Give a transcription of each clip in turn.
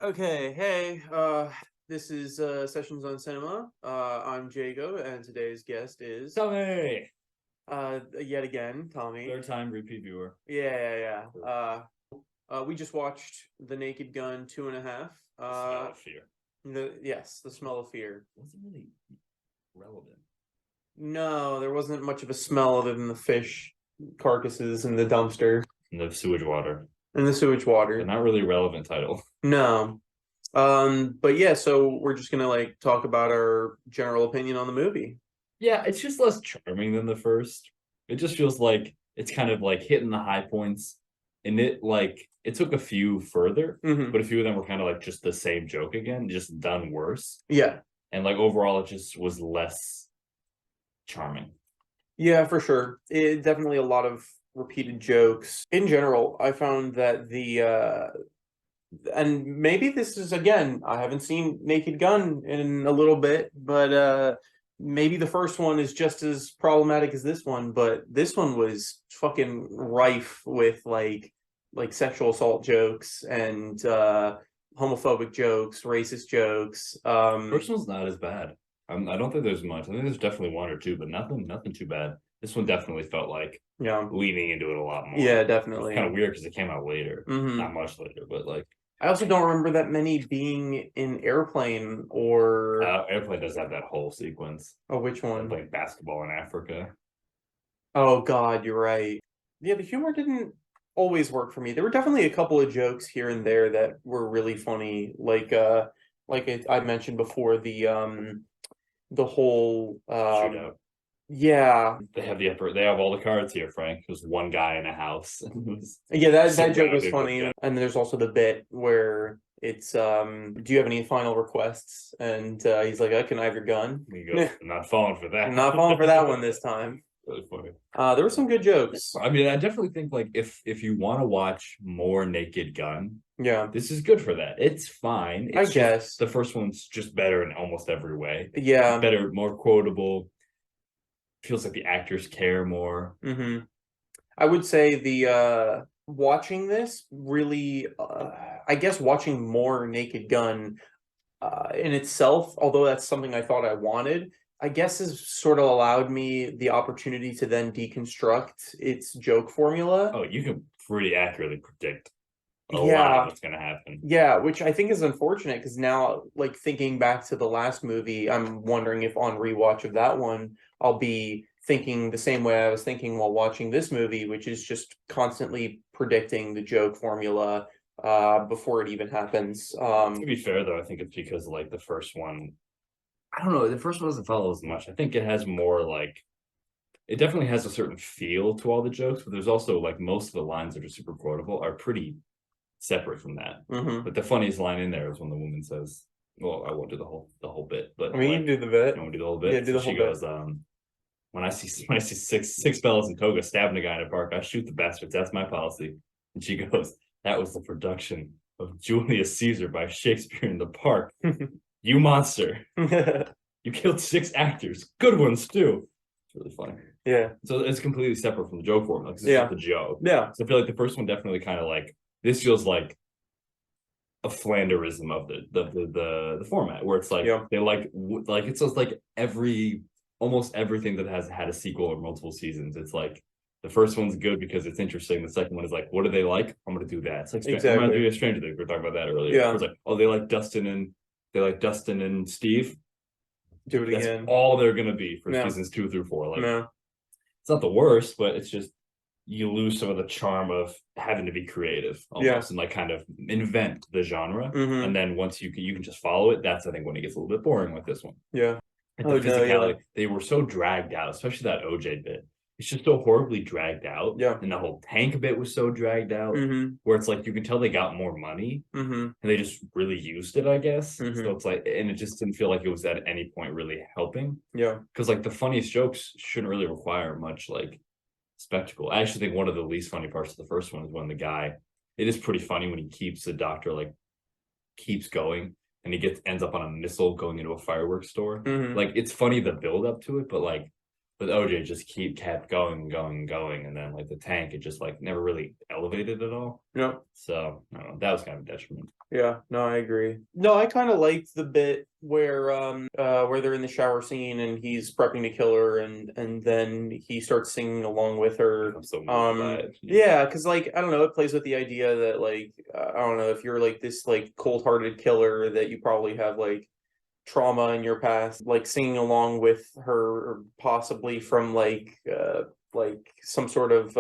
Okay, hey, this is Sessions on Cinema. I'm Jago, and today's guest is Tommy, yet again Tommy. third time repeat viewer. Yeah. We just watched The Naked Gun 2.5. Smell of fear. The Smell of Fear. Wasn't really relevant. No, there wasn't much of a smell other than the fish carcasses in the dumpster And the sewage water. and the sewage But water. not really a relevant title. No. But yeah, so we're just gonna like talk about our general opinion on the movie. Yeah, it's just less charming than the first. It just feels like it's kind of like hitting the high points. And it took a few further, Hmm. but a few of them were kind of like just the same joke again, just done worse. Yeah. And like overall it just was less charming. Yeah, for sure. It definitely a lot of repeated jokes. In general, I found that and maybe this is again, I haven't seen Naked Gun in a little bit, but maybe the first one is just as problematic as this one, but this one was fucking rife with like sexual assault jokes and homophobic jokes, racist jokes. First one's not as bad. I don't think there's much. I think there's definitely one or two, but nothing too bad. This one definitely felt like Yeah. leaning into it a lot more. Yeah, It's kind of definitely. weird because it came out later, Hmm. not much later, but like I also don't remember that many being in Airplane or Airplane does have that whole sequence. oh, which They're one? playing basketball in Africa. Oh God, you're right. Yeah, the humor didn't always work for me. There were definitely a couple of jokes here and there that were really funny, I mentioned before, the whole Shootout. yeah. They have all the cards here, Frank. There's one guy in a house Yeah, that joke was surrounded with funny. guns. And there's also the bit where it's do you have any final requests? And he's like, I can I have your gun. He goes, I'm not falling for I'm that. not falling for that one this time. Really funny. There were some good jokes. I mean, I definitely think like if you want to watch more Naked Gun, Yeah, this is good for that. It's fine. I It's just guess. the first one's just better in almost every way. Yeah. Better, more quotable. Feels like the actors care more. Hmm. I would say the watching this really I guess watching more Naked Gun in itself, although that's something I thought I wanted, I guess has sort of allowed me the opportunity to then deconstruct its joke formula. Oh, you can pretty accurately predict a lot of Yeah, what's going to happen. yeah, which I think is unfortunate because now, like thinking back to the last movie, I'm wondering if on rewatch of that one, I'll be thinking the same way I was thinking while watching this movie, which is just constantly predicting the joke formula before it even happens. To be fair, though, I think it's because like the first one, I don't know, the first one doesn't follow as much. I think it has more like it definitely has a certain feel to all the jokes, but there's also like most of the lines that are super quotable are pretty separate from that. Mhm. But the funniest line in there is when the woman says, "Well, I won't do the whole bit, I but mean, you like, do the bit. I won't do the whole Yeah, bit." do So the she whole bit. goes, when I see six fellas in toga stabbing a guy in a park, I shoot the bastards. That's my policy." And she goes, "That was the production of Julius Caesar by Shakespeare in the Park. You monster! You killed six actors, good ones too." It's really funny. Yeah, So it's completely separate from the joke formula because it's just yeah, a joke. yeah, So I feel like the first one definitely kind of like this feels like a Flanderism of the format where it's like yeah. they like it's just like every almost everything that has had a sequel or multiple seasons. It's like the first one's good because it's interesting. The second one is like, what do they like? I'm gonna do that. It's like I'm gonna Exactly. do a Stranger Things. We were talking about that earlier. Yeah, It's like, oh, they like Dustin and Steve. do it That's again. all they're gonna be for No, seasons 2 through 4. Like no. it's not the worst, but it's just you lose some of the charm of having to be creative Yeah. almost and like kind of invent the genre. And Hmm. then once you can just follow it, that's I think when it gets a little bit boring with this one. Yeah. Like the Oh no, yeah. physicality, they were so dragged out, especially that OJ bit. It's just so horribly dragged out. Yeah. And the whole tank bit was so dragged out, Hmm. where it's like you can tell they got more money Hmm. and they just really used it, I guess. So Hmm. it's like, and it just didn't feel like it was at any point really helping. Yeah. Because like the funniest jokes shouldn't really require much like spectacle. I actually think one of the least funny parts of the first one is when the guy. It is pretty funny when he keeps the doctor like keeps going and he ends up on a missile going into a fireworks store. Hmm. Like it's funny the build up to it, but like But OJ just kept going, and then like the tank, it just like never really elevated at all. No. So I don't know. That was kind of a detriment. Yeah, no, I agree. No, I kind of liked the bit where they're in the shower scene and he's prepping to kill her and then he starts singing along with her. I'm so moved by it. Yeah, because like I don't know, it plays with the idea that like I don't know if you're like this like cold-hearted killer that you probably have like trauma in your past, like singing along with her, or possibly from like some sort of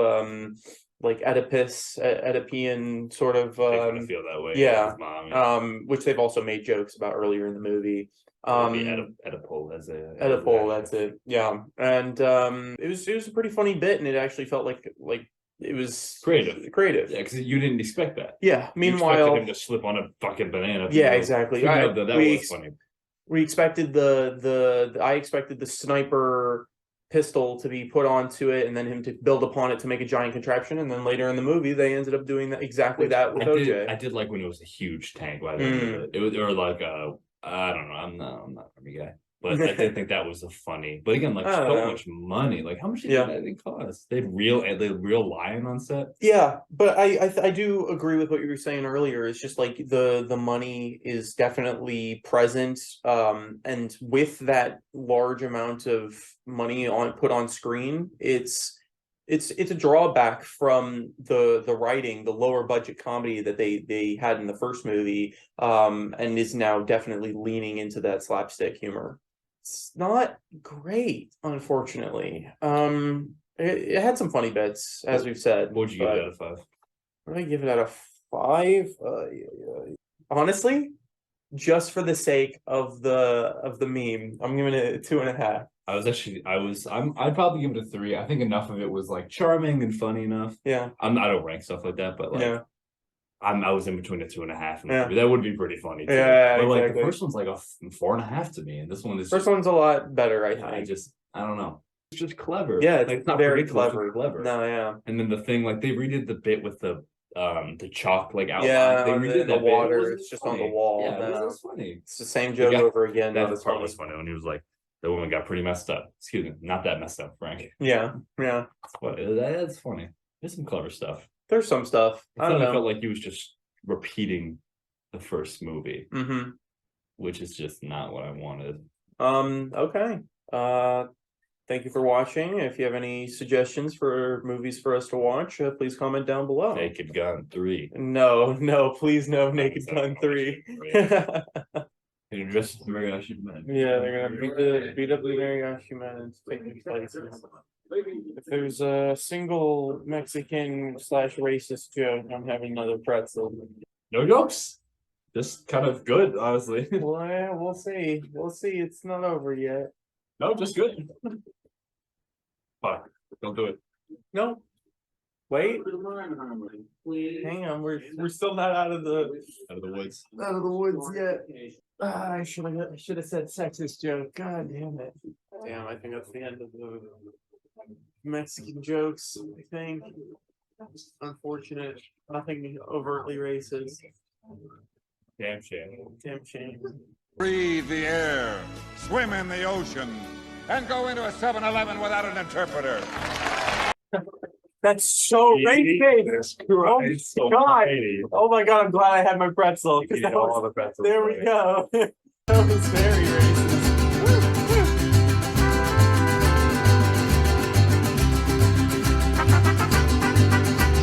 like Oedipian sort of They kind of feel that way. yeah. His mom, Which they've also made jokes about earlier in the movie. Oedipal as Oedipal, that's it. Yeah. And it was a pretty funny bit, and it actually felt like it was creative. Yeah, because you didn't expect that. Yeah. Meanwhile, you expected him to slip on a fucking banana. Yeah, exactly. That was funny. We expected I expected the sniper pistol to be put onto it and then him to build upon it to make a giant contraption, and then later in the movie they ended up doing exactly that with OJ. I did like when it was a huge tank by the end of it. It was, or like I don't know, I'm not an army guy, but I did think that was a funny. But again, like so much money. Like how much did that thing cost? They had real lion on set. Yeah, but I do agree with what you were saying earlier. It's just like the money is definitely present, and with that large amount of money put on screen, it's a drawback from the writing, the lower budget comedy that they had in the first movie, and is now definitely leaning into that slapstick humor. It's not great, unfortunately. It had some funny bits, as we've said. What would you give it out of 5? What would I give it out of 5? Honestly, just for the sake of the meme, I'm giving it a 2.5. I'd probably give it a 3. I think enough of it was like charming and funny enough. Yeah. I don't rank stuff like that, but like yeah. I was in between a 2.5 and a 3. That would be pretty funny too. Yeah, but like exactly. the first one's like a 4.5 to me, and this one is first one's a lot better, I think. I don't know. It's just clever. Yeah, it's like, not very clever. No, yeah. And then the thing, like they redid the bit with the chalk like outline. Yeah, they redid the water. It's just funny. on the wall. Yeah, it was funny. It's the same joke over again. That part was funny when he was like, the woman got pretty messed up. Excuse me, not that messed up, Frank. Yeah. That's funny. There's some clever stuff. There's some stuff. I don't know. Felt like he was just repeating the first movie, which is just not what I wanted. Okay. Thank you for watching. If you have any suggestions for movies for us to watch, please comment down below. Naked Gun 3. No, please no. Naked Gun 3. They're dressed as Mariachi men. Yeah, they're gonna beat up the Mariachi men and take their places. If there's a single Mexican / racist joke, I'm having another pretzel. No jokes. Just kind of good, honestly. Well, yeah, we'll see. It's not over yet. No, just good. Fuck. Don't do it. No. Wait. Hang on. We're still not out of the woods. Out of the woods yet. I should have said sexist joke. God damn it. Damn, I think that's the end of the Mexican jokes, I think. Unfortunate. Nothing overtly racist. Damn shame. Breathe the air, swim in the ocean, and go into a 7-Eleven without an interpreter. That's so racist. Oh my god. Oh my god, I'm glad I had my pretzel. There we go. That was very racist.